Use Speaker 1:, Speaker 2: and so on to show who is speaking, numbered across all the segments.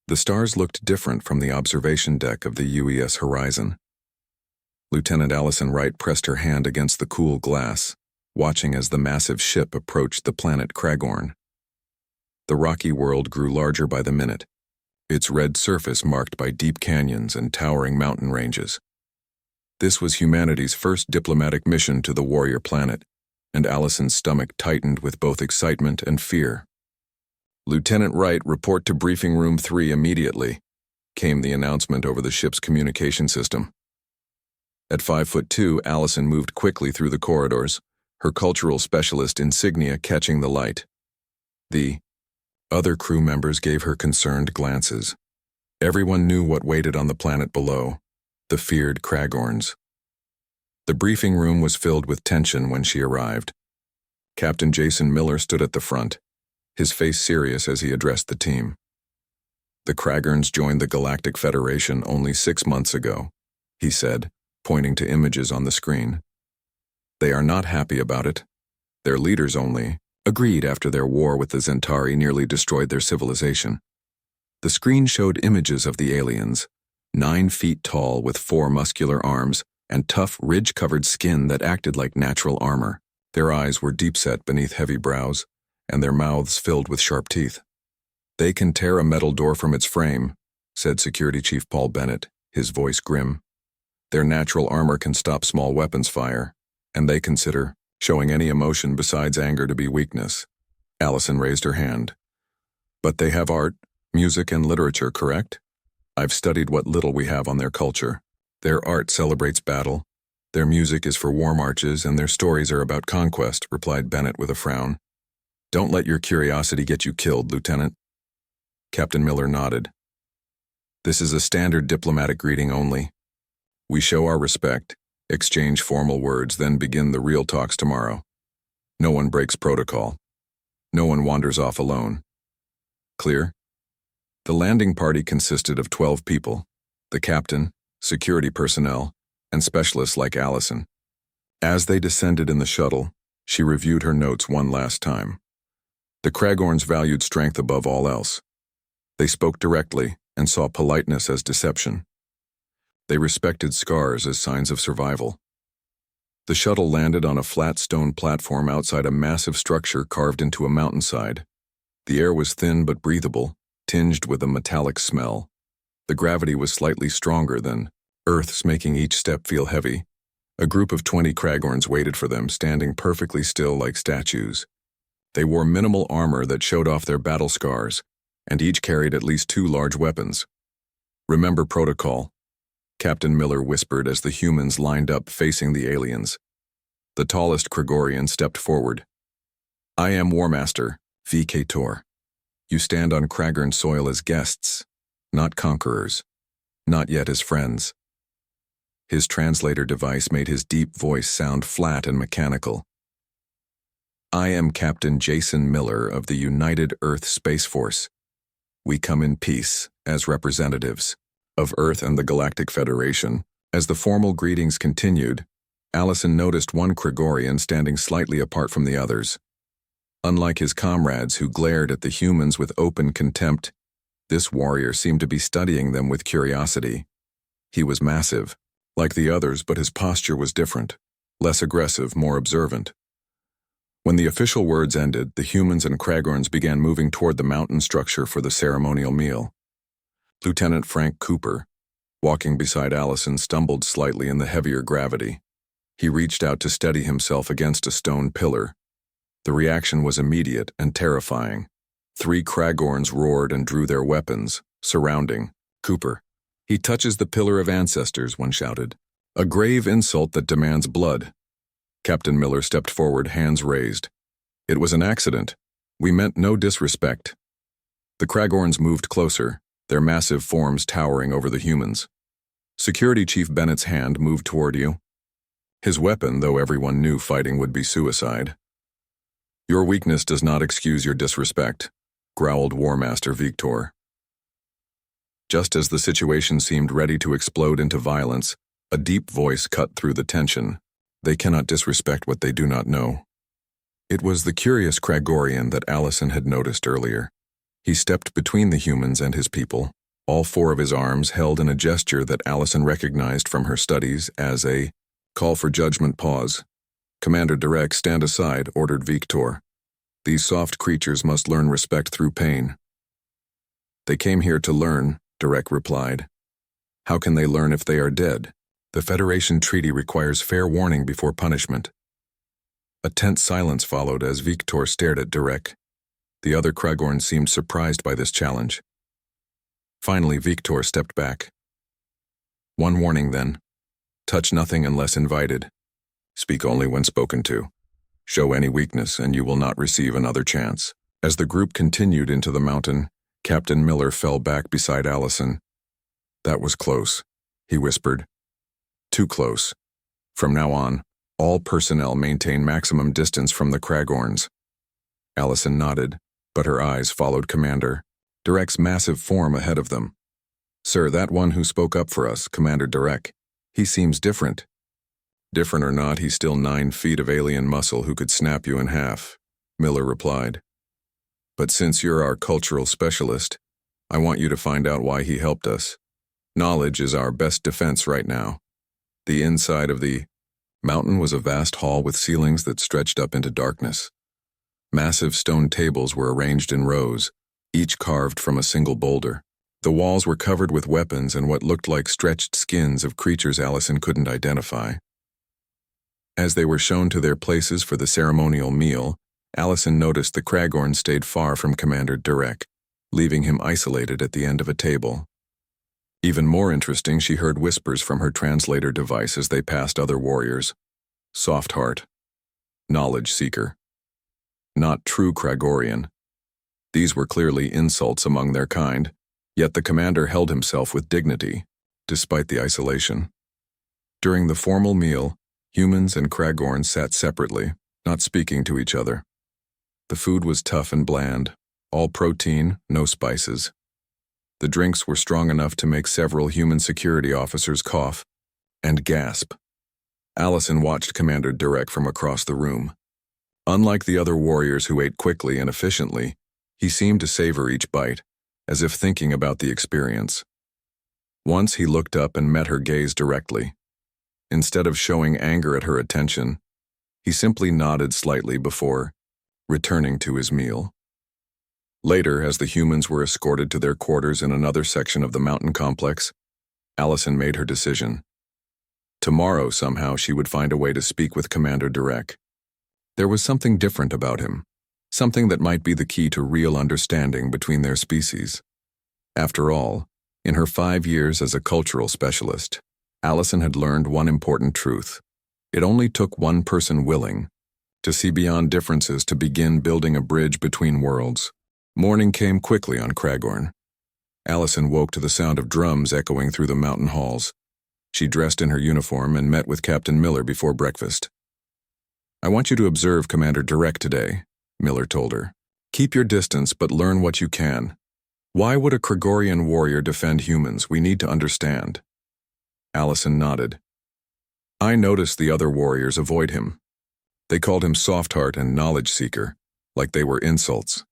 Speaker 1: The stars looked different from the observation deck of the UES horizon. Lieutenant Allison Wright pressed her hand against the cool glass, watching as the massive ship approached the planet Kragorn. The rocky world grew larger by the minute, its red surface marked by deep canyons and towering mountain ranges. This was humanity's first diplomatic mission to the warrior planet, and Allison's stomach tightened with both excitement and fear. "Lieutenant Wright, report to Briefing Room 3 immediately," came the announcement over the ship's communication system. At 5'2", Allison moved quickly through the corridors, her cultural specialist insignia catching the light. The other crew members gave her concerned glances. Everyone knew what waited on the planet below, the feared Kragorns. The briefing room was filled with tension when she arrived. Captain Jason Miller stood at the front, his face serious as he addressed the team. "The Kragorns joined the Galactic Federation only 6 months ago," he said, pointing to images on the screen. "They are not happy about it. Their leaders only agreed after their war with the Zentari nearly destroyed their civilization." The screen showed images of the aliens, 9 feet tall with 4 muscular arms and tough, ridge-covered skin that acted like natural armor. Their eyes were deep-set beneath heavy brows, and their mouths filled with sharp teeth. "They can tear a metal door from its frame," said Security Chief Paul Bennett, his voice grim. "Their natural armor can stop small weapons fire, and they consider showing any emotion besides anger to be weakness." Allison raised her hand. "But they have art, music, and literature, correct? I've studied what little we have on their culture. Their art celebrates battle, their music is for war marches, and their stories are about conquest," replied Bennett with a frown. "Don't let your curiosity get you killed, Lieutenant." Captain Miller nodded. "This is a standard diplomatic greeting only. We show our respect, exchange formal words, then begin the real talks tomorrow. No one breaks protocol. No one wanders off alone. Clear?" The landing party consisted of 12 people: the captain, security personnel, and specialists like Allison. As they descended in the shuttle, she reviewed her notes one last time. The Kragorns valued strength above all else. They spoke directly and saw politeness as deception. They respected scars as signs of survival. The shuttle landed on a flat stone platform outside a massive structure carved into a mountainside. The air was thin but breathable, tinged with a metallic smell. The gravity was slightly stronger than Earth's, making each step feel heavy. A group of 20 Kragorns waited for them, standing perfectly still like statues. They wore minimal armor that showed off their battle scars, and each carried at least 2 large weapons. "Remember protocol," Captain Miller whispered as the humans lined up facing the aliens. The tallest Kragorian stepped forward. "I am War Master, V.K. Tor. You stand on Kragorn soil as guests, not conquerors, not yet as friends." His translator device made his deep voice sound flat and mechanical. "I am Captain Jason Miller of the United Earth Space Force. We come in peace as representatives of Earth and the Galactic Federation." As the formal greetings continued, Allison noticed one Kragorian standing slightly apart from the others. Unlike his comrades who glared at the humans with open contempt, this warrior seemed to be studying them with curiosity. He was massive, like the others, but his posture was different, less aggressive, more observant. When the official words ended, the humans and Kragorns began moving toward the mountain structure for the ceremonial meal. Lieutenant Frank Cooper, walking beside Allison, stumbled slightly in the heavier gravity. He reached out to steady himself against a stone pillar. The reaction was immediate and terrifying. 3 Kragorns roared and drew their weapons, surrounding Cooper. "He touches the pillar of ancestors," one shouted. "A grave insult that demands blood." Captain Miller stepped forward, hands raised. "It was an accident. We meant no disrespect." The Kragorns moved closer, their massive forms towering over the humans. Security Chief Bennett's hand moved toward you. His weapon, though everyone knew fighting would be suicide. "Your weakness does not excuse your disrespect," growled War Master Victor. Just as the situation seemed ready to explode into violence, a deep voice cut through the tension. "They cannot disrespect what they do not know." It was the curious Kragorian that Allison had noticed earlier. He stepped between the humans and his people, all four of his arms held in a gesture that Allison recognized from her studies as a call for judgment pause. "Commander Direk, stand aside," ordered Victor. "These soft creatures must learn respect through pain." "They came here to learn," Direk replied. "How can they learn if they are dead? The Federation Treaty requires fair warning before punishment." A tense silence followed as Victor stared at Direk. The other Kragorn seemed surprised by this challenge. Finally, Victor stepped back. "One warning, then. Touch nothing unless invited. Speak only when spoken to. Show any weakness, and you will not receive another chance." As the group continued into the mountain, Captain Miller fell back beside Allison. "That was close," he whispered. "Too close. From now on, all personnel maintain maximum distance from the Kragorns." Allison nodded, but her eyes followed Commander Direk's massive form ahead of them. "Sir, that one who spoke up for us, Commander Direk, he seems different." "Different or not, he's still 9 feet of alien muscle who could snap you in half," Miller replied. "But since you're our cultural specialist, I want you to find out why he helped us. Knowledge is our best defense right now." The inside of the mountain was a vast hall with ceilings that stretched up into darkness. Massive stone tables were arranged in rows, each carved from a single boulder. The walls were covered with weapons and what looked like stretched skins of creatures Allison couldn't identify. As they were shown to their places for the ceremonial meal, Allison noticed the Kragorn stayed far from Commander Direk, leaving him isolated at the end of a table. Even more interesting, she heard whispers from her translator device as they passed other warriors. "Soft heart. Knowledge seeker. Not true Kragorian." These were clearly insults among their kind, yet the commander held himself with dignity, despite the isolation. During the formal meal, humans and Kragorn sat separately, not speaking to each other. The food was tough and bland, all protein, no spices. The drinks were strong enough to make several human security officers cough and gasp. Allison watched Commander Direk from across the room. Unlike the other warriors who ate quickly and efficiently, he seemed to savor each bite, as if thinking about the experience. Once he looked up and met her gaze directly. Instead of showing anger at her attention, he simply nodded slightly before returning to his meal. Later, as the humans were escorted to their quarters in another section of the mountain complex, Allison made her decision. Tomorrow, somehow, she would find a way to speak with Commander Direk. There was something different about him, something that might be the key to real understanding between their species. After all, in her 5 years as a cultural specialist, Allison had learned one important truth. It only took one person willing to see beyond differences to begin building a bridge between worlds. Morning came quickly on Kragorn. Allison woke to the sound of drums echoing through the mountain halls. She dressed in her uniform and met with Captain Miller before breakfast. "I want you to observe Commander Direk today," Miller told her. "Keep your distance, but learn what you can. Why would a Kragorian warrior defend humans? We need to understand." Allison nodded. "I noticed the other warriors avoid him. They called him soft heart and knowledge seeker, like they were insults."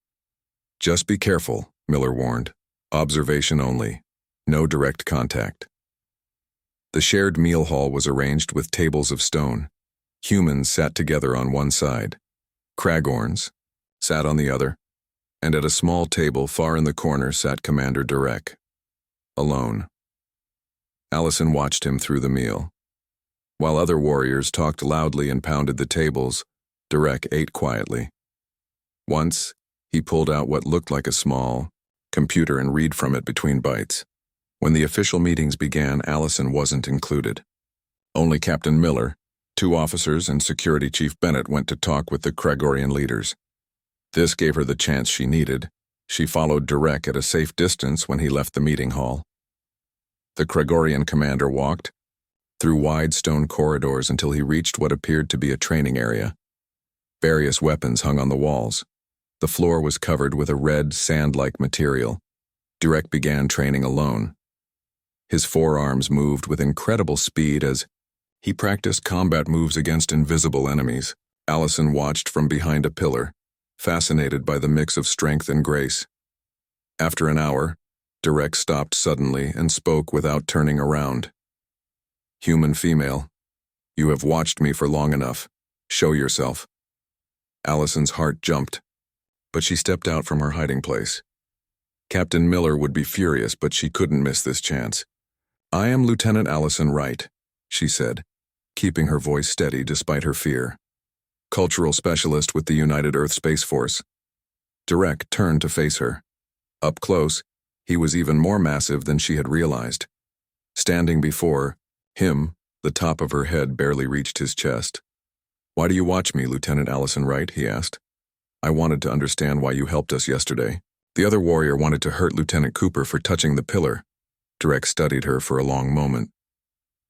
Speaker 1: "Just be careful," Miller warned. "Observation only. No direct contact." The shared meal hall was arranged with tables of stone. Humans sat together on one side. Kragorns sat on the other, and at a small table far in the corner sat Commander Direk. Alone. Allison watched him through the meal. While other warriors talked loudly and pounded the tables, Direk ate quietly. Once, he pulled out what looked like a small computer and read from it between bites. When the official meetings began, Allison wasn't included. Only Captain Miller, 2 officers, and Security Chief Bennett went to talk with the Kragorian leaders. This gave her the chance she needed. She followed Direk at a safe distance when he left the meeting hall. The Kragorian commander walked through wide stone corridors until he reached what appeared to be a training area. Various weapons hung on the walls. The floor was covered with a red, sand-like material. Direk began training alone. His forearms moved with incredible speed as he practiced combat moves against invisible enemies. Allison watched from behind a pillar, fascinated by the mix of strength and grace. After an hour, Direk stopped suddenly and spoke without turning around. Human female, you have watched me for long enough. Show yourself. Allison's heart jumped, but she stepped out from her hiding place. Captain Miller would be furious, but she couldn't miss this chance. I am Lieutenant Allison Wright, she said, keeping her voice steady despite her fear. Cultural specialist with the United Earth Space Force. Direk turned to face her. Up close, he was even more massive than she had realized. Standing before him, the top of her head barely reached his chest. Why do you watch me, Lieutenant Allison Wright? He asked. I wanted to understand why you helped us yesterday. The other warrior wanted to hurt Lieutenant Cooper for touching the pillar. Direk studied her for a long moment.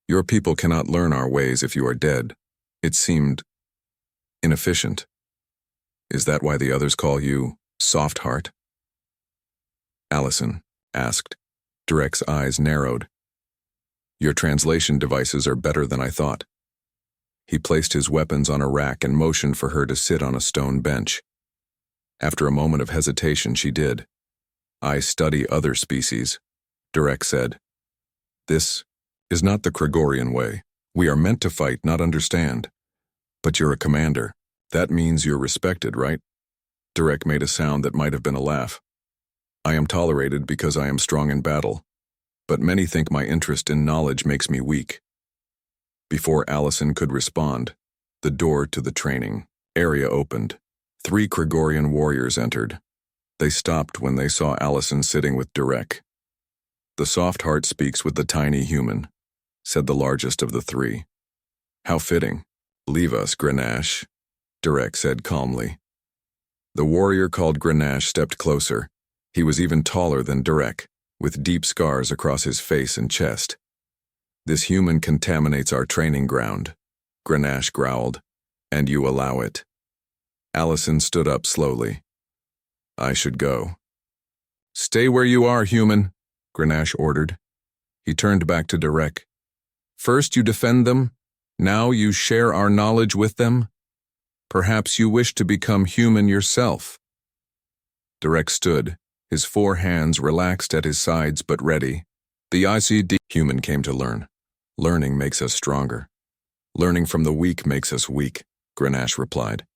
Speaker 1: Your people cannot learn our ways if you are dead. It seemed inefficient. Is that why the others call you Soft Heart? Allison asked. Direk's eyes narrowed. Your translation devices are better than I thought. He placed his weapons on a rack and motioned for her to sit on a stone bench. After a moment of hesitation, she did. I study other species, Direk said. This is not the Gregorian way. We are meant to fight, not understand. But you're a commander. That means you're respected, right? Direk made a sound that might have been a laugh. I am tolerated because I am strong in battle, but many think my interest in knowledge makes me weak. Before Allison could respond, the door to the training area opened. 3 Gregorian warriors entered. They stopped when they saw Allison sitting with Direk. The soft heart speaks with the tiny human, said the largest of the 3. How fitting. Leave us, Grenache, Direk said calmly. The warrior called Grenache stepped closer. He was even taller than Direk, with deep scars across his face and chest. This human contaminates our training ground, Grenache growled, and you allow it. Allison stood up slowly. I should go. Stay where you are, human, Grenache ordered. He turned back to Direk. First you defend them, now you share our knowledge with them. Perhaps you wish to become human yourself. Direk stood, his 4 hands relaxed at his sides but ready. The ICD human came to learn. Learning makes us stronger. Learning from the weak makes us weak, Grenache replied.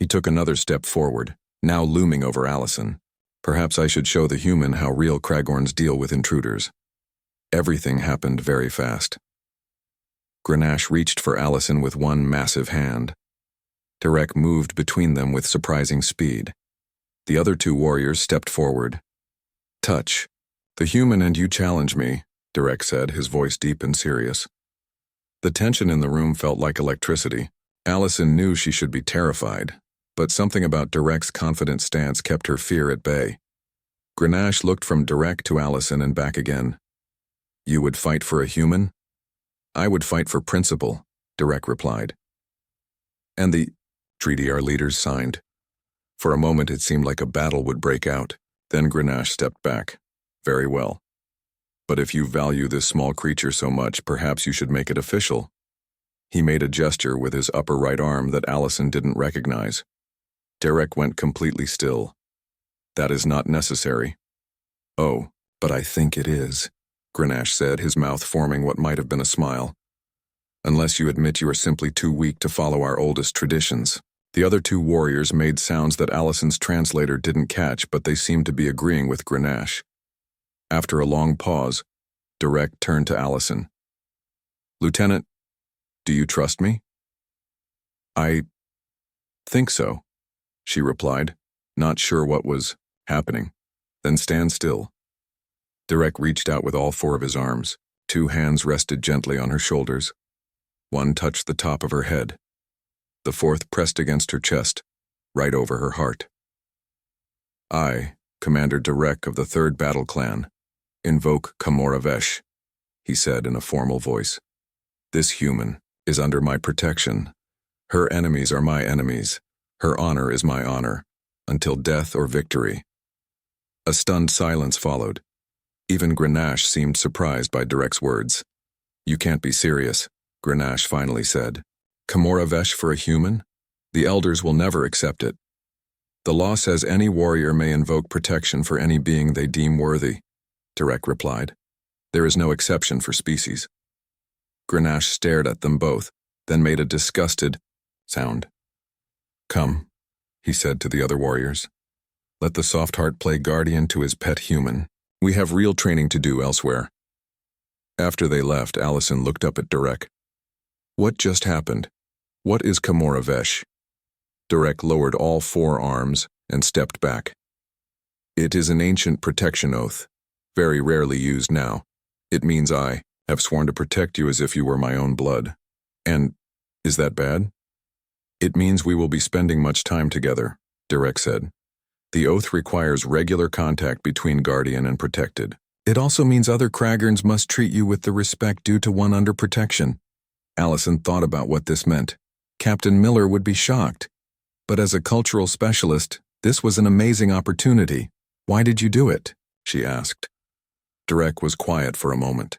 Speaker 1: He took another step forward, now looming over Allison. Perhaps I should show the human how real Kragorns deal with intruders. Everything happened very fast. Grenache reached for Allison with one massive hand. Direk moved between them with surprising speed. The other 2 warriors stepped forward. Touch. The human and you challenge me, Direk said, his voice deep and serious. The tension in the room felt like electricity. Allison knew she should be terrified, but something about Direk's confident stance kept her fear at bay. Grenache looked from Direk to Allison and back again. You would fight for a human? I would fight for principle, Direk replied. And the treaty our leaders signed. For a moment it seemed like a battle would break out. Then Grenache stepped back. Very well. But if you value this small creature so much, perhaps you should make it official. He made a gesture with his upper right arm that Allison didn't recognize. Direk went completely still. That is not necessary. Oh, but I think it is, Grenache said, his mouth forming what might have been a smile. Unless you admit you are simply too weak to follow our oldest traditions. The other 2 warriors made sounds that Allison's translator didn't catch, but they seemed to be agreeing with Grenache. After a long pause, Direk turned to Allison. Lieutenant, do you trust me? I think so, she replied, not sure what was happening. Then stand still. Direk reached out with all 4 of his arms. 2 hands rested gently on her shoulders. One touched the top of her head. The 4th pressed against her chest, right over her heart. I, Commander Direk of the 3rd Battle Clan, invoke Kamoravesh, he said in a formal voice. This human is under my protection. Her enemies are my enemies. Her honor is my honor, until death or victory. A stunned silence followed. Even Grenache seemed surprised by Direk's words. You can't be serious, Grenache finally said. Kamoravesh for a human? The elders will never accept it. The law says any warrior may invoke protection for any being they deem worthy. Derek replied. There is no exception for species. Grenache stared at them both, then made a disgusted sound. Come, he said to the other warriors. Let the soft heart play guardian to his pet human. We have real training to do elsewhere. After they left, Allison looked up at Derek. What just happened? What is Kamora Vesh? Derek lowered all 4 arms and stepped back. It is an ancient protection oath, very rarely used now. It means I have sworn to protect you as if you were my own blood. And is that bad? It means we will be spending much time together, Derek said. The oath requires regular contact between guardian and protected. It also means other Kraggerns must treat you with the respect due to one under protection. Allison thought about what this meant. Captain Miller would be shocked. But as a cultural specialist, this was an amazing opportunity. Why did you do it? She asked. Derek was quiet for a moment.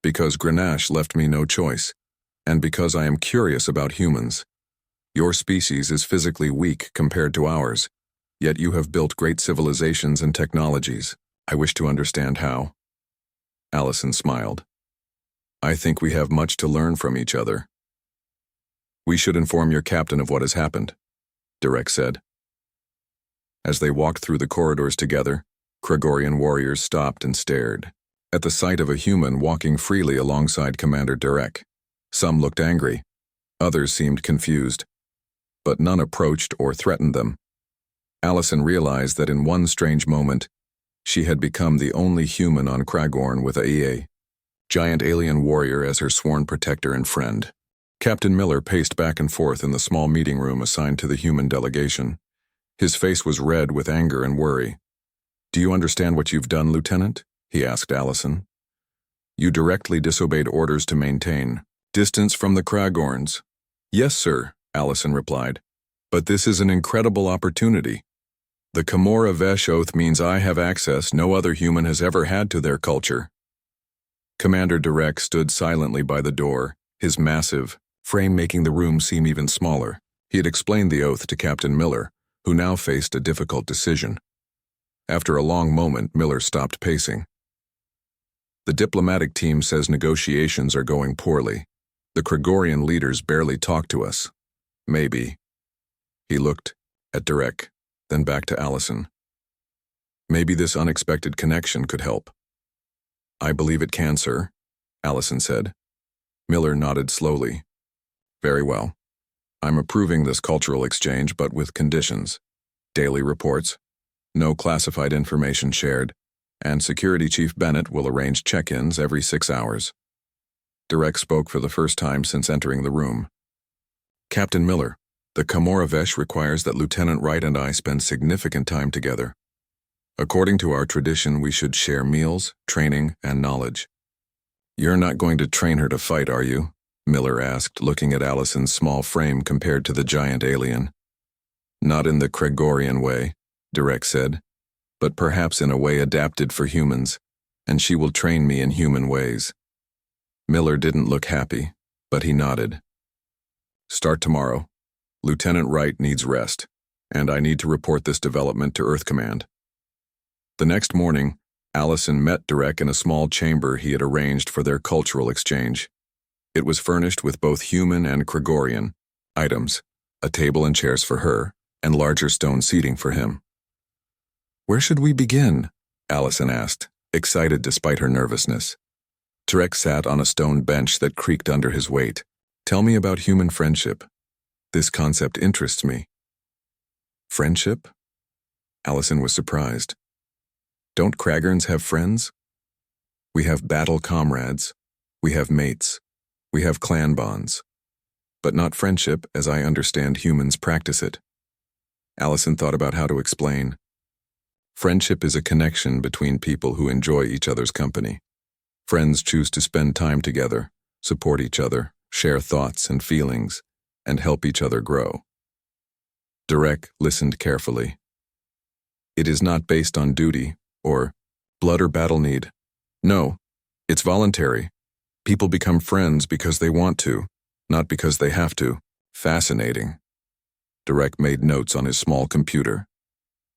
Speaker 1: Because Grenache left me no choice, and because I am curious about humans. Your species is physically weak compared to ours, yet you have built great civilizations and technologies. I wish to understand how. Allison smiled. I think we have much to learn from each other. We should inform your captain of what has happened, Derek said. As they walked through the corridors together, Kregorian warriors stopped and stared at the sight of a human walking freely alongside Commander Derek. Some looked angry, others seemed confused, but none approached or threatened them. Allison realized that in one strange moment, she had become the only human on Kragorn with a giant alien warrior as her sworn protector and friend. Captain Miller paced back and forth in the small meeting room assigned to the human delegation. His face was red with anger and worry. Do you understand what you've done, Lieutenant? He asked Allison. You directly disobeyed orders to maintain distance from the Kragorns. Yes, sir, Allison replied. But this is an incredible opportunity. The Kamora Vesh oath means I have access no other human has ever had to their culture. Commander Derek stood silently by the door, his massive frame making the room seem even smaller. He had explained the oath to Captain Miller, who now faced a difficult decision. After a long moment, Miller stopped pacing. The diplomatic team says negotiations are going poorly. The Kregorian leaders barely talk to us. Maybe. He looked at Derek, then back to Allison. Maybe this unexpected connection could help. I believe it can, sir, Allison said. Miller nodded slowly. Very well. I'm approving this cultural exchange, but with conditions. Daily reports, no classified information shared, and Security Chief Bennett will arrange check-ins every 6 hours. Derek spoke for the first time since entering the room. Captain Miller, the Kamora Vesh requires that Lieutenant Wright and I spend significant time together. According to our tradition, we should share meals, training, and knowledge. You're not going to train her to fight, are you? Miller asked, looking at Allison's small frame compared to the giant alien. Not in the Kregorian way, Derek said, but perhaps in a way adapted for humans, and she will train me in human ways. Miller didn't look happy, but he nodded. Start tomorrow. Lieutenant Wright needs rest, and I need to report this development to Earth Command. The next morning, Allison met Derek in a small chamber he had arranged for their cultural exchange. It was furnished with both human and Kregorian items, a table and chairs for her, and larger stone seating for him. Where should we begin? Allison asked, excited despite her nervousness. Derek sat on a stone bench that creaked under his weight. Tell me about human friendship. This concept interests me. Friendship? Allison was surprised. Don't Kraggerns have friends? We have battle comrades. We have mates. We have clan bonds. But not friendship as I understand humans practice it. Allison thought about how to explain. Friendship is a connection between people who enjoy each other's company. Friends choose to spend time together, support each other, share thoughts and feelings, and help each other grow. Derek listened carefully. It is not based on duty, or blood or battle need. No, it's voluntary. People become friends because they want to, not because they have to. Fascinating. Derek made notes on his small computer.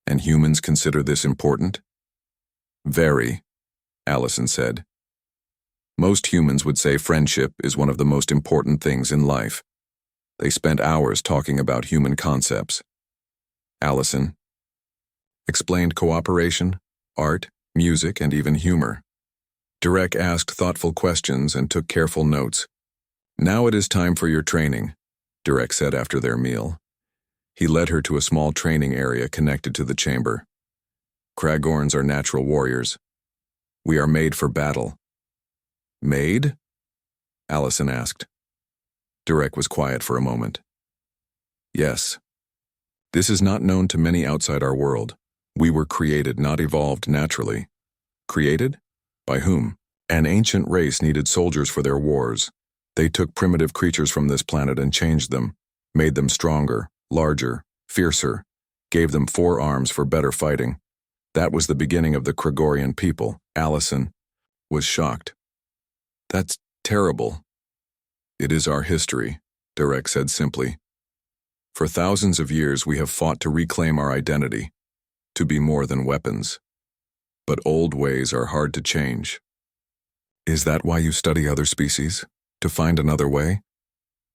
Speaker 1: And humans consider this important? Very. Allison said. Most humans would say friendship is one of the most important things in life. They spent hours talking about human concepts. Allison explained cooperation, art, music, and even humor. Derek asked thoughtful questions and took careful notes. "Now it is time for your training," Derek said after their meal. He led her to a small training area connected to the chamber. "Kragorns are natural warriors. We are made for battle." "Made?" Allison asked. Derek was quiet for a moment. "Yes. This is not known to many outside our world. We were created, not evolved naturally." "Created? By whom?" "An ancient race needed soldiers for their wars. They took primitive creatures from this planet and changed them, made them stronger, larger, fiercer, gave them 4 arms for better fighting. That was the beginning of the Kragorian people." Allison was shocked. "That's terrible." "It is our history," Derek said simply. "For thousands of years we have fought to reclaim our identity, to be more than weapons. But old ways are hard to change." "Is that why you study other species? To find another way?"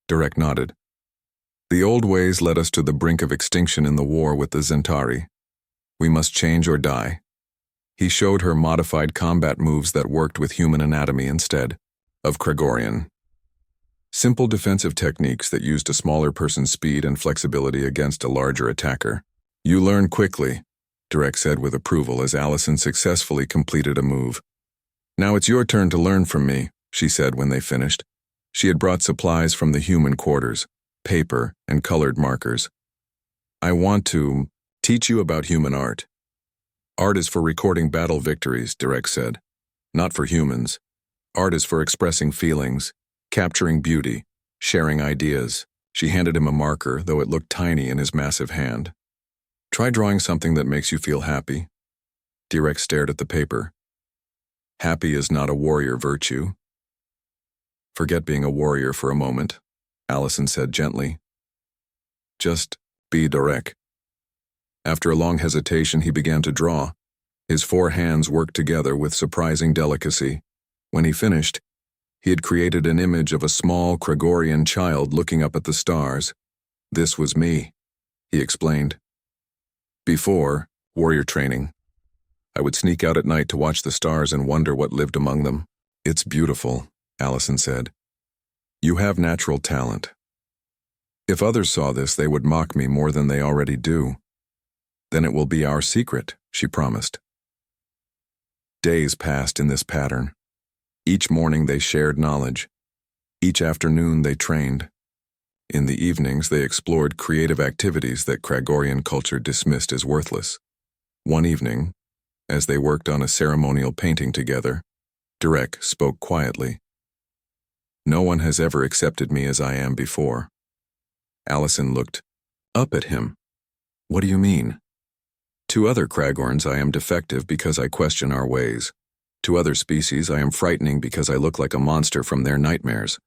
Speaker 1: Derek nodded. "The old ways led us to the brink of extinction in the war with the Zentari. We must change or die." He showed her modified combat moves that worked with human anatomy instead of Kragorian. Simple defensive techniques that used a smaller person's speed and flexibility against a larger attacker. "You learn quickly," Derek said with approval as Allison successfully completed a move. "Now it's your turn to learn from me," she said when they finished. She had brought supplies from the human quarters, paper and colored markers. "I want to teach you about human art." "Art is for recording battle victories," Derek said. "Not for humans. Art is for expressing feelings, capturing beauty, sharing ideas." She handed him a marker, though it looked tiny in his massive hand. "Try drawing something that makes you feel happy." Derek stared at the paper. "Happy is not a warrior virtue." "Forget being a warrior for a moment," Allison said gently. "Just be Derek." After a long hesitation, he began to draw. His 4 hands worked together with surprising delicacy. When he finished, he had created an image of a small Kragorian child looking up at the stars. "This was me," he explained. "Before warrior training, I would sneak out at night to watch the stars and wonder what lived among them." "It's beautiful," Allison said. "You have natural talent. If others saw this, they would mock me more than they already do." "Then it will be our secret," she promised. Days passed in this pattern. Each morning they shared knowledge. Each afternoon they trained. In the evenings they explored creative activities that Kragorian culture dismissed as worthless. One evening, as they worked on a ceremonial painting together, Derek spoke quietly. "No one has ever accepted me as I am before." Allison looked up at him. "What do you mean?" "To other Kragorns I am defective because I question our ways. To other species I am frightening because I look like a monster from their nightmares.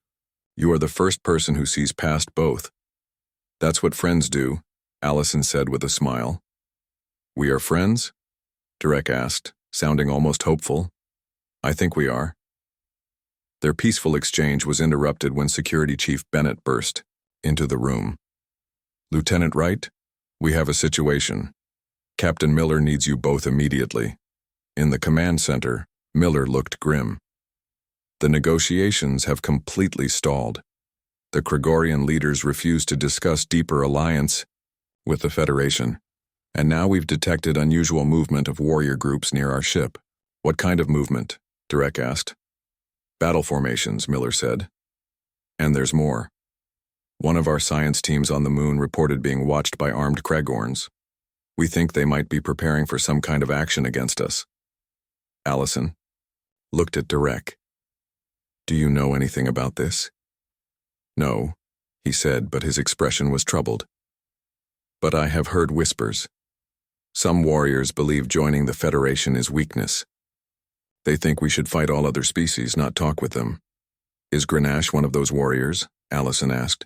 Speaker 1: You are the first person who sees past both." "That's what friends do," Allison said with a smile. "We are friends?" Derek asked, sounding almost hopeful. "I think we are." Their peaceful exchange was interrupted when Security Chief Bennett burst into the room. "Lieutenant Wright, we have a situation. Captain Miller needs you both immediately." In the command center, Miller looked grim. "The negotiations have completely stalled. The Kragorian leaders refuse to discuss deeper alliance with the Federation, and now we've detected unusual movement of warrior groups near our ship." "What kind of movement?" Derek asked. "Battle formations," Miller said. "And there's more. One of our science teams on the moon reported being watched by armed Kragorns. We think they might be preparing for some kind of action against us." Allison looked at Derek. "Do you know anything about this?" "No," he said, but his expression was troubled. "But I have heard whispers. Some warriors believe joining the Federation is weakness. They think we should fight all other species, not talk with them." "Is Grenache one of those warriors?" Allison asked.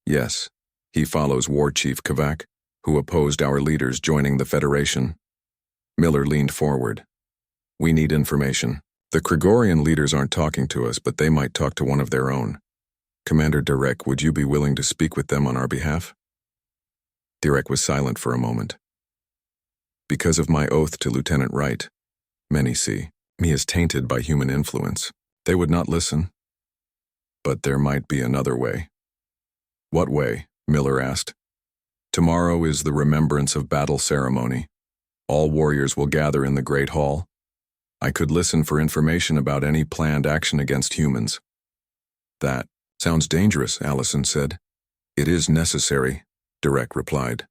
Speaker 1: "Yes. He follows War Chief Kavak, who opposed our leaders joining the Federation." Miller leaned forward. "We need information." The Gregorian leaders aren't talking to us, but they might talk to one of their own. Commander Derek, would you be willing to speak with them on our behalf? Derek was silent for a moment. Because of my oath to Lieutenant Wright, many see me as tainted by human influence. They would not listen. But there might be another way. What way? Miller asked. Tomorrow is the Remembrance of Battle ceremony. All warriors will gather in the Great Hall. I could listen for information about any planned action against humans. That sounds dangerous, Allison said. It is necessary, Derek replied.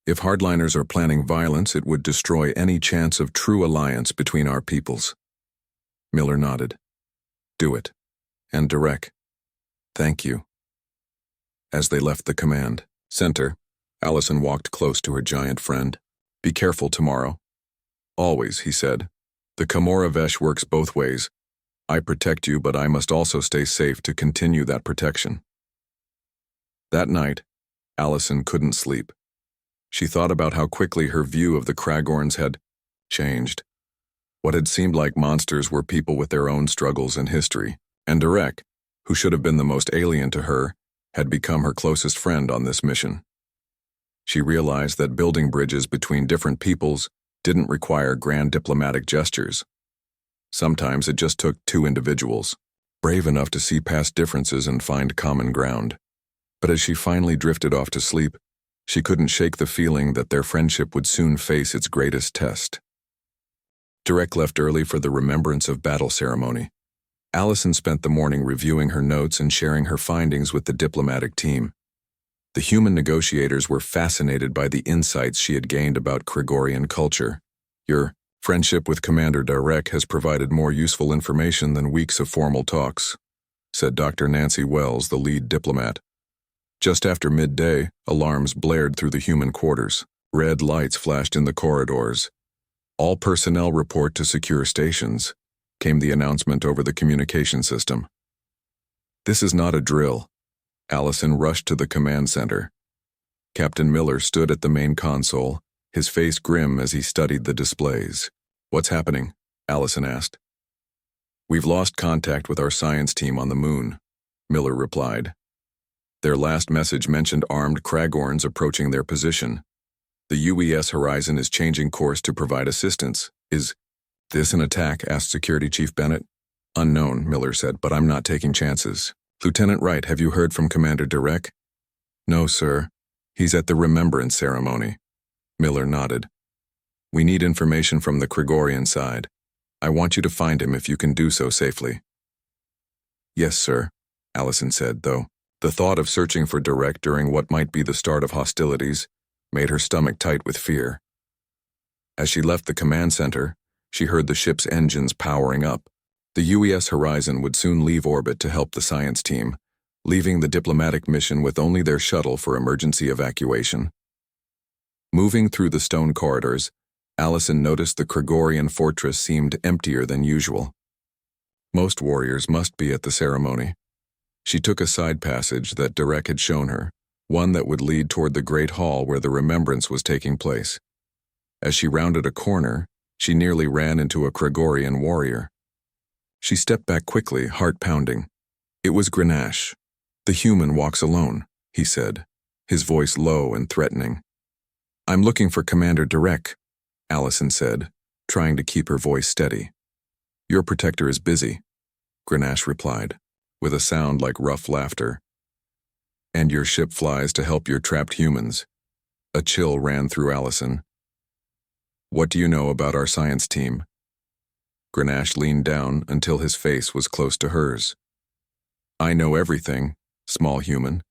Speaker 1: If hardliners are planning violence, it would destroy any chance of true alliance between our peoples. Miller nodded. Do it. And Derek, thank you. As they left the command center, Allison walked close to her giant friend. Be careful tomorrow. Always, he said. The Kamora Vesh works both ways. I protect you, but I must also stay safe to continue that protection. That night, Allison couldn't sleep. She thought about how quickly her view of the Kragorns had changed. What had seemed like monsters were people with their own struggles and history, and Derek, who should have been the most alien to her, had become her closest friend on this mission. She realized that building bridges between different peoples didn't require grand diplomatic gestures. Sometimes it just took two individuals, brave enough to see past differences and find common ground. But as she finally drifted off to sleep, she couldn't shake the feeling that their friendship would soon face its greatest test. Derek left early for the Remembrance of Battle ceremony. Allison spent the morning reviewing her notes and sharing her findings with the diplomatic team. The human negotiators were fascinated by the insights she had gained about Gregorian culture. Your friendship with Commander Derek has provided more useful information than weeks of formal talks, said Dr. Nancy Wells, the lead diplomat. Just after midday, alarms blared through the human quarters. Red lights flashed in the corridors. All personnel report to secure stations, came the announcement over the communication system. This is not a drill. Allison rushed to the command center. Captain Miller stood at the main console, his face grim as he studied the displays. What's happening? Allison asked. We've lost contact with our science team on the moon, Miller replied. Their last message mentioned armed Kragorns approaching their position. The UES Horizon is changing course to provide assistance. Is this an attack? Asked Security Chief Bennett. Unknown, Miller said, but I'm not taking chances. Lieutenant Wright, have you heard from Commander Derek? No, sir. He's at the Remembrance ceremony. Miller nodded. We need information from the Gregorian side. I want you to find him if you can do so safely. Yes, sir, Allison said, though the thought of searching for Derek during what might be the start of hostilities made her stomach tight with fear. As she left the command center, she heard the ship's engines powering up. The UES Horizon would soon leave orbit to help the science team, leaving the diplomatic mission with only their shuttle for emergency evacuation. Moving through the stone corridors, Allison noticed the Gregorian fortress seemed emptier than usual. Most warriors must be at the ceremony. She took a side passage that Derek had shown her, one that would lead toward the great hall where the remembrance was taking place. As she rounded a corner, she nearly ran into a Gregorian warrior. She stepped back quickly, heart pounding. It was Grenache. The human walks alone, he said, his voice low and threatening. I'm looking for Commander Derek, Allison said, trying to keep her voice steady. Your protector is busy, Grenache replied, with a sound like rough laughter. And your ship flies to help your trapped humans. A chill ran through Allison. What do you know about our science team? Grenache leaned down until his face was close to hers. I know everything, small human.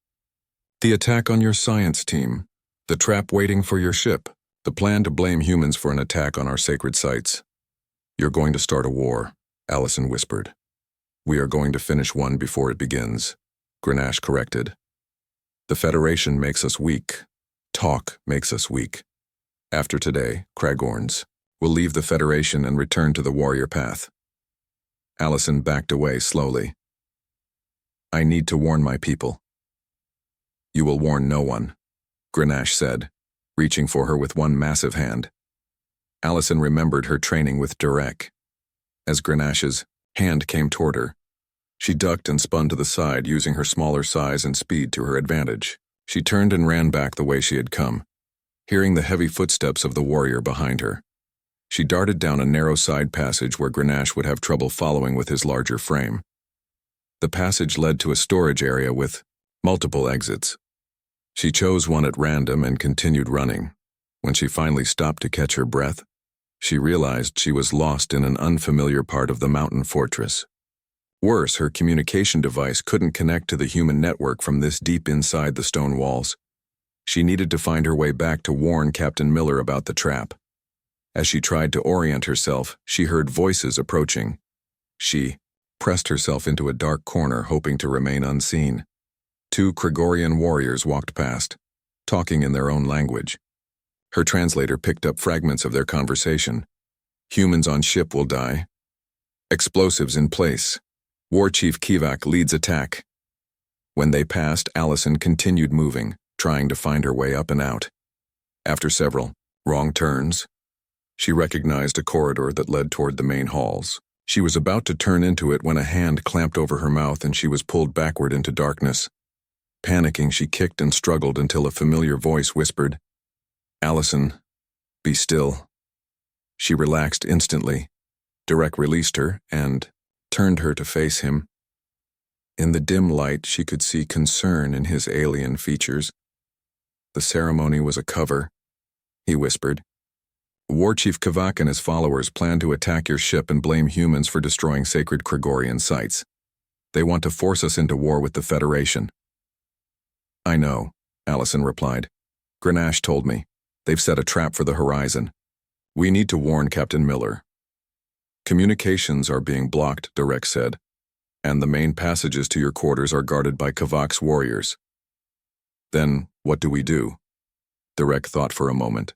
Speaker 1: The attack on your science team, the trap waiting for your ship, the plan to blame humans for an attack on our sacred sites. You're going to start a war, Allison whispered. We are going to finish one before it begins, Grenache corrected. The Federation makes us weak. Talk makes us weak. After today, Kragorns will leave the Federation and return to the warrior path. Allison backed away slowly. I need to warn my people. You will warn no one, Grenache said, reaching for her with one massive hand. Allison remembered her training with Derek. as Grenash's hand came toward her. She ducked and spun to the side, using her smaller size and speed to her advantage. She turned and ran back the way she had come, hearing the heavy footsteps of the warrior behind her. She darted down a narrow side passage where Grenache would have trouble following with his larger frame. The passage led to a storage area with multiple exits. She chose one at random and continued running. When she finally stopped to catch her breath, she realized she was lost in an unfamiliar part of the mountain fortress. Worse, her communication device couldn't connect to the human network from this deep inside the stone walls. She needed to find her way back to warn Captain Miller about the trap. As she tried to orient herself, she heard voices approaching. She pressed herself into a dark corner, hoping to remain unseen. 2 Kregorian warriors walked past, talking in their own language. Her translator picked up fragments of their conversation. Humans on ship will die. Explosives in place. War Chief Kivak leads attack. When they passed, Allison continued moving, trying to find her way up and out. After several wrong turns, she recognized a corridor that led toward the main halls. She was about to turn into it when a hand clamped over her mouth and she was pulled backward into darkness. Panicking, she kicked and struggled until a familiar voice whispered, "Allison, be still." She relaxed instantly. Derek released her and turned her to face him. In the dim light, she could see concern in his alien features. "The ceremony was a cover," he whispered. "War Chief Kivak and his followers plan to attack your ship and blame humans for destroying sacred Kregorian sites. They want to force us into war with the Federation." "I know," Allison replied. "Grenache told me. They've set a trap for the horizon. We need to warn Captain Miller." "Communications are being blocked," Derek said, "and the main passages to your quarters are guarded by Kavak's warriors." "Then what do we do?" Derek thought for a moment.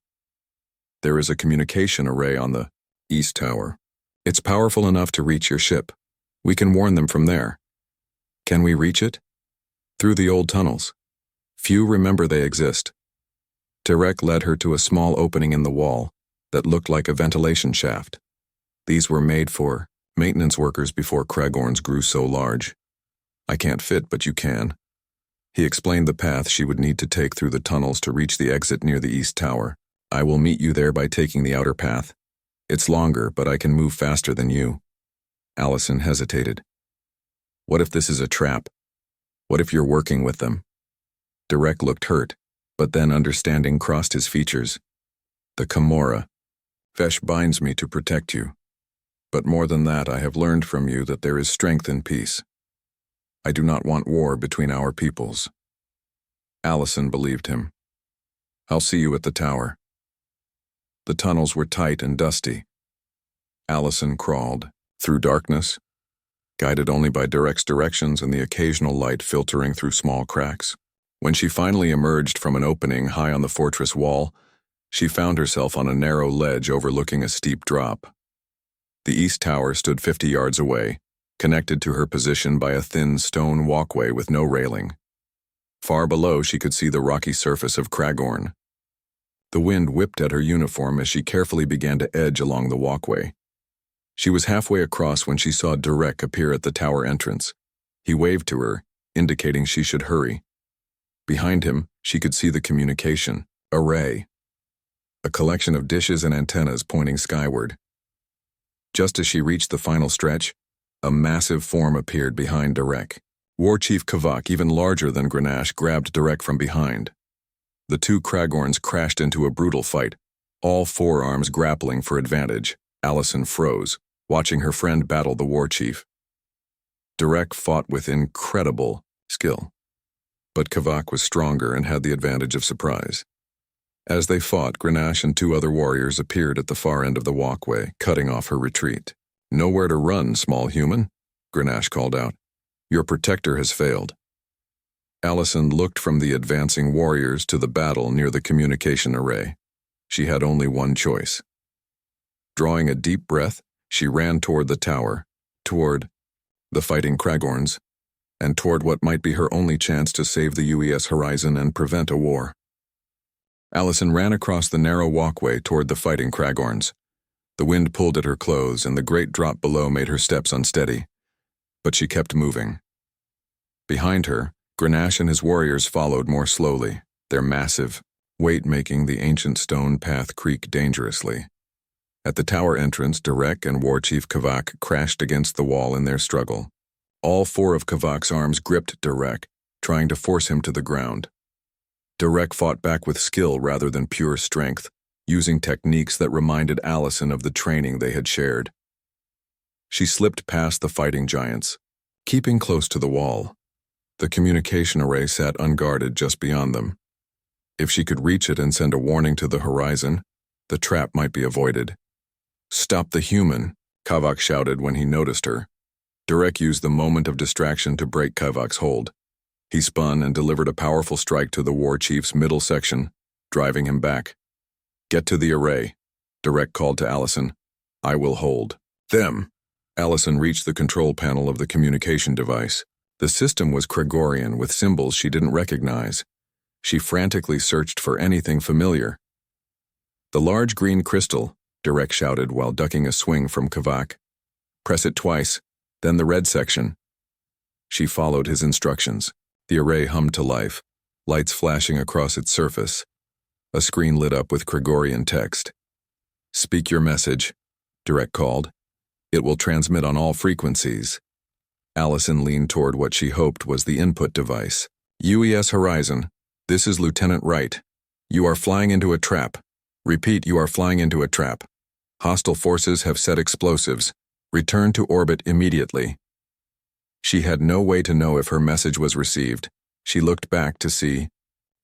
Speaker 1: "There is a communication array on the east tower. It's powerful enough to reach your ship. We can warn them from there." "Can we reach it?" "Through the old tunnels. Few remember they exist." Derek led her to a small opening in the wall that looked like a ventilation shaft. These were made for maintenance workers before Kregorns grew so large. "I can't fit, but you can." He explained the path she would need to take through the tunnels to reach the exit near the east tower. "I will meet you there by taking the outer path. It's longer, but I can move faster than you." Allison hesitated. "What if this is a trap? What if you're working with them?" Derek looked hurt, but then understanding crossed his features. "The Camorra. Vesh binds me to protect you. But more than that, I have learned from you that there is strength in peace. I do not want war between our peoples." Allison believed him. "I'll see you at the tower." The tunnels were tight and dusty. Allison crawled through darkness, guided only by Derek's directions and the occasional light filtering through small cracks. When she finally emerged from an opening high on the fortress wall, she found herself on a narrow ledge overlooking a steep drop. The east tower stood 50 yards away, connected to her position by a thin stone walkway with no railing. Far below, she could see the rocky surface of Kragorn. The wind whipped at her uniform as she carefully began to edge along the walkway. She was halfway across when she saw Derek appear at the tower entrance. He waved to her, indicating she should hurry. Behind him, she could see the communication array, a collection of dishes and antennas pointing skyward. Just as she reached the final stretch, a massive form appeared behind Derek. War Chief Kavak, even larger than Grenache, grabbed Derek from behind. The 2 Kragorns crashed into a brutal fight, all forearms grappling for advantage. Allison froze, watching her friend battle the war chief. Derek fought with incredible skill, but Kavak was stronger and had the advantage of surprise. As they fought, Grenache and 2 other warriors appeared at the far end of the walkway, cutting off her retreat. "Nowhere to run, small human," Grenache called out. "Your protector has failed." Allison looked from the advancing warriors to the battle near the communication array. She had only one choice. Drawing a deep breath, she ran toward the tower, toward the fighting Kragorns, and toward what might be her only chance to save the UES horizon and prevent a war. Allison ran across the narrow walkway toward the fighting Kragorns. The wind pulled at her clothes, and the great drop below made her steps unsteady. But she kept moving. Behind her, Grenache and his warriors followed more slowly, their massive weight making the ancient stone path creak dangerously. At the tower entrance, Derek and War Chief Kavak crashed against the wall in their struggle. All four of Kavak's arms gripped Derek, trying to force him to the ground. Derek fought back with skill rather than pure strength, using techniques that reminded Allison of the training they had shared. She slipped past the fighting giants, keeping close to the wall. The communication array sat unguarded just beyond them. If she could reach it and send a warning to the horizon, the trap might be avoided. "Stop the human," Kavak shouted when he noticed her. Derek used the moment of distraction to break Kavak's hold. He spun and delivered a powerful strike to the war chief's middle section, driving him back. "Get to the array," Derek called to Allison. "I will hold them." Allison reached the control panel of the communication device. The system was Gregorian with symbols she didn't recognize. She frantically searched for anything familiar. "The large green crystal," Derek shouted while ducking a swing from Kavak. "Press it twice, then the red section." She followed his instructions. The array hummed to life, lights flashing across its surface. A screen lit up with Gregorian text. "Speak your message," Derek called. "It will transmit on all frequencies." Allison leaned toward what she hoped was the input device. "UES Horizon, this is Lieutenant Wright. You are flying into a trap. Repeat, you are flying into a trap. Hostile forces have set explosives. Return to orbit immediately." She had no way to know if her message was received. She looked back to see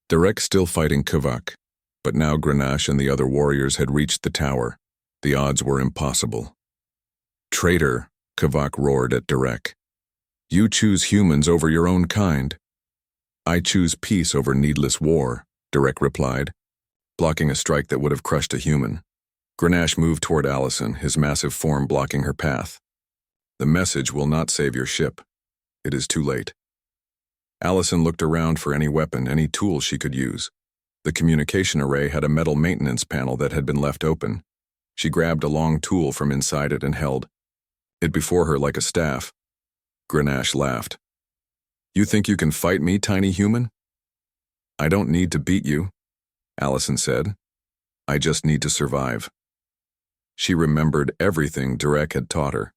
Speaker 1: Derek still fighting Kavak, but now Grenache and the other warriors had reached the tower. The odds were impossible. "Traitor," Kavak roared at Derek. "You choose humans over your own kind." "I choose peace over needless war," Derek replied, blocking a strike that would have crushed a human. Grenache moved toward Allison, his massive form blocking her path. "The message will not save your ship. It is too late." Allison looked around for any weapon, any tool she could use. The communication array had a metal maintenance panel that had been left open. She grabbed a long tool from inside it and held it before her like a staff. Grenache laughed. "You think you can fight me, tiny human?" "I don't need to beat you," Allison said. "I just need to survive." She remembered everything Derek had taught her.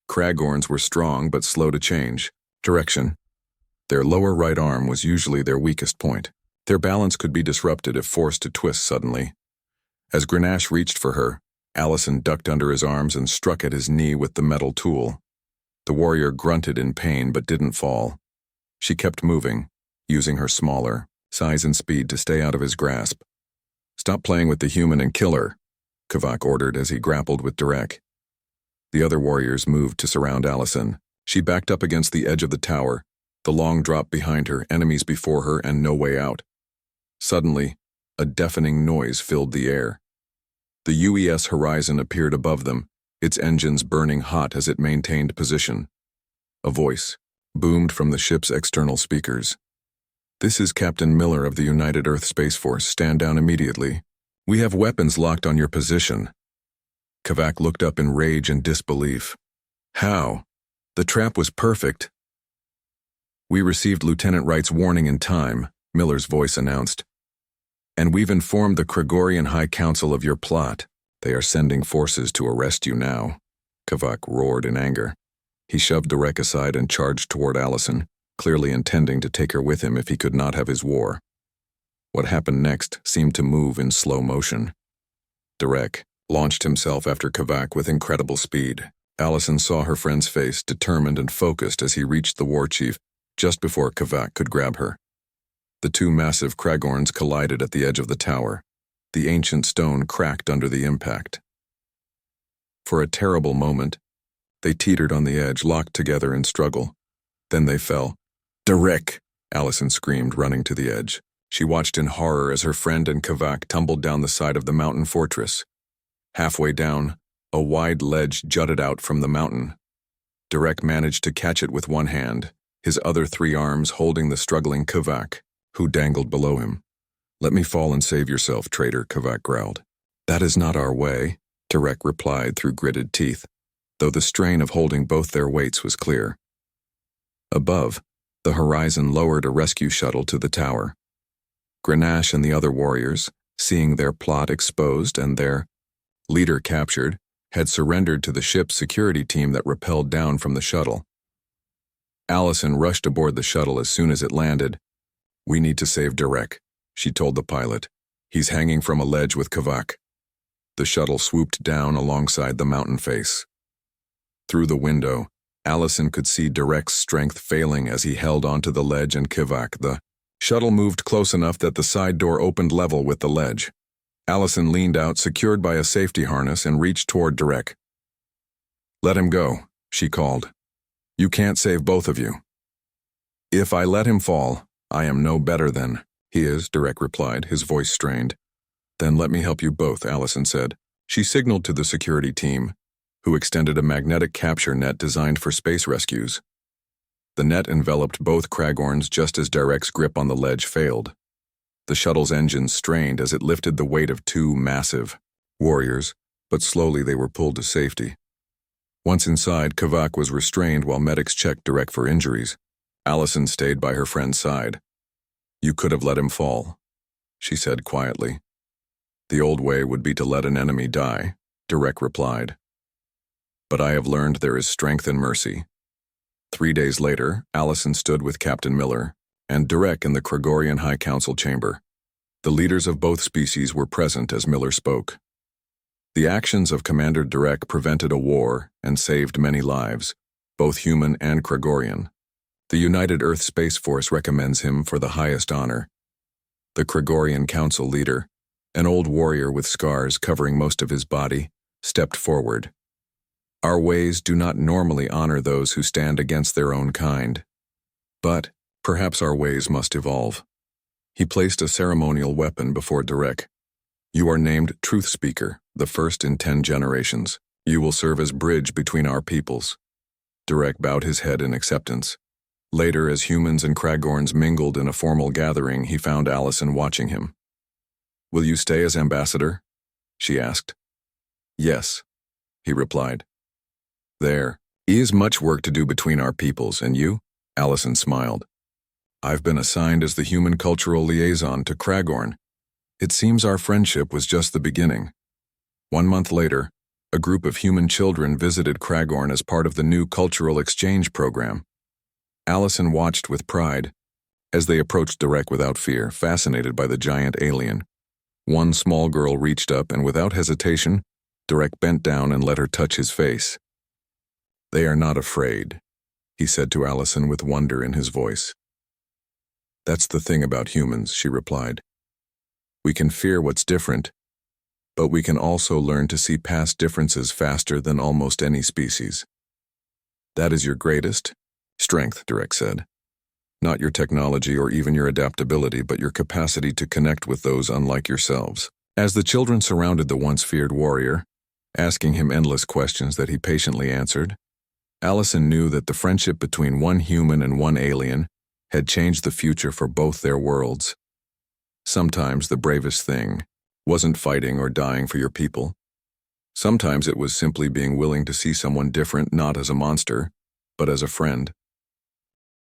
Speaker 1: Kragorns were strong but slow to change direction. Their lower right arm was usually their weakest point. Their balance could be disrupted if forced to twist suddenly. As Grenache reached for her, Allison ducked under his arms and struck at his knee with the metal tool. The warrior grunted in pain but didn't fall. She kept moving, using her smaller size and speed to stay out of his grasp. "Stop playing with the human and kill her," Kavak ordered as he grappled with Derek. The other warriors moved to surround Allison. She backed up against the edge of the tower, the long drop behind her, enemies before her, and no way out. Suddenly, a deafening noise filled the air. The UES Horizon appeared above them, its engines burning hot as it maintained position. A voice boomed from the ship's external speakers. "This is Captain Miller of the United Earth Space Force. Stand down immediately. We have weapons locked on your position." Kavak looked up in rage and disbelief. "How? The trap was perfect." "We received Lieutenant Wright's warning in time," Miller's voice announced. "And we've informed the Gregorian High Council of your plot. They are sending forces to arrest you now." Kavak roared in anger. He shoved Derek aside and charged toward Allison, clearly intending to take her with him if he could not have his war. What happened next seemed to move in slow motion. Derek launched himself after Kavak with incredible speed. Allison saw her friend's face, determined and focused, as he reached the war chief just before Kavak could grab her. The two massive Kragorns collided at the edge of the tower. The ancient stone cracked under the impact. For a terrible moment, they teetered on the edge, locked together in struggle. Then they fell. "Derek!" Allison screamed, running to the edge. She watched in horror as her friend and Kavak tumbled down the side of the mountain fortress. Halfway down, a wide ledge jutted out from the mountain. Derek managed to catch it with one hand, his other three arms holding the struggling Kavak, who dangled below him. "Let me fall and save yourself, traitor," Kavak growled. "That is not our way," Derek replied through gritted teeth, though the strain of holding both their weights was clear. Above, the Horizon lowered a rescue shuttle to the tower. Grenache and the other warriors, seeing their plot exposed and their leader captured, had surrendered to the ship's security team that rappelled down from the shuttle. Allison rushed aboard the shuttle as soon as it landed. "We need to save Derek," she told the pilot. "He's hanging from a ledge with Kavak." The shuttle swooped down alongside the mountain face. Through the window, Allison could see Derek's strength failing as he held onto the ledge and Kavak. The shuttle moved close enough that the side door opened level with the ledge. Allison leaned out, secured by a safety harness, and reached toward Derek. "Let him go," she called. "You can't save both of you." "If I let him fall, I am no better than he is," Derek replied, his voice strained. "Then let me help you both," Allison said. She signaled to the security team, who extended a magnetic capture net designed for space rescues. The net enveloped both Kragorns just as Derek's grip on the ledge failed. The shuttle's engines strained as it lifted the weight of two massive warriors, but slowly they were pulled to safety. Once inside, Kavak was restrained while medics checked Derek for injuries. Allison stayed by her friend's side. "You could have let him fall," she said quietly. "The old way would be to let an enemy die," Derek replied. "But I have learned there is strength in mercy." 3 days later, Allison stood with Captain Miller and Derek in the Kragorian High Council chamber. The leaders of both species were present as Miller spoke. The actions of Commander Derek prevented a war and saved many lives, both human and Kragorian. The United Earth Space Force recommends him for the highest honor. The Kragorian Council leader, an old warrior with scars covering most of his body, stepped forward. "Our ways do not normally honor those who stand against their own kind. But perhaps our ways must evolve." He placed a ceremonial weapon before Derek. "You are named Truth Speaker, the first in 10 generations. You will serve as bridge between our peoples." Derek bowed his head in acceptance. Later, as humans and Kragorns mingled in a formal gathering, he found Allison watching him. "Will you stay as ambassador?" she asked. "Yes," he replied. "There is much work to do between our peoples, and you?" Allison smiled. "I've been assigned as the human cultural liaison to Kragorn. It seems our friendship was just the beginning." 1 month later, a group of human children visited Kragorn as part of the new cultural exchange program. Allison watched with pride as they approached Derek without fear, fascinated by the giant alien. One small girl reached up and without hesitation, Derek bent down and let her touch his face. "They are not afraid," he said to Allison with wonder in his voice. "That's the thing about humans," she replied. "We can fear what's different, but we can also learn to see past differences faster than almost any species." "That is your greatest strength," Derek said. "Not your technology or even your adaptability, but your capacity to connect with those unlike yourselves." As the children surrounded the once feared warrior, asking him endless questions that he patiently answered, Allison knew that the friendship between one human and one alien had changed the future for both their worlds. Sometimes the bravest thing wasn't fighting or dying for your people. Sometimes it was simply being willing to see someone different not as a monster, but as a friend.